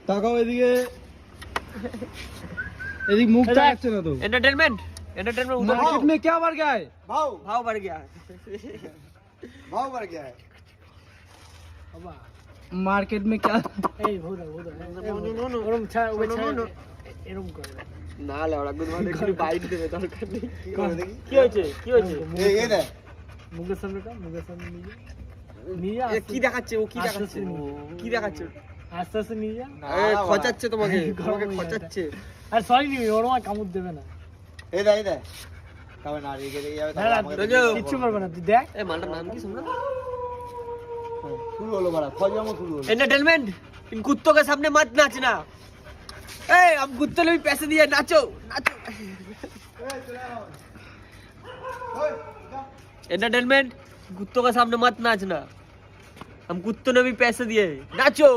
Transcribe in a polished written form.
তাকাও এদিকে এদিক মুখ তাকাচ্ছে না তো एंटरटेनमेंट मार्केट में क्या बढ़ गया है भाव बढ़ गया है मार्केट में क्या না লেওড়া গুড মর্নিং শুধু বাইট দেবে দরকার নেই কি হয়েছে এই দেখ মুখের সামনেটা মুখের সামনে নিয়ে যা কি দেখাচ্ছে ও কি দেখাচ্ছে আস্তে আস্তে নিয়ে যা খচাচ্ছে তোমাকে খচাচ্ছে আর সরি নি ওর মা কামড় দেবে না এই দে তবে না রেগে যাবে কিচ্ছু করবে না তুই দেখ এই মালটার নাম কি শুন না শুরু হলো বড়া খজামো শুরু হলো एंटरटेनमेंट इन कुत्तों के सामने मत नाचना ए हम कुत्तों ने भी पैसे दिए नाचो एंटरटेनमेंट कुत्तों के सामने मत नाचना हम कुत्तों ने भी पैसे दिए नाचो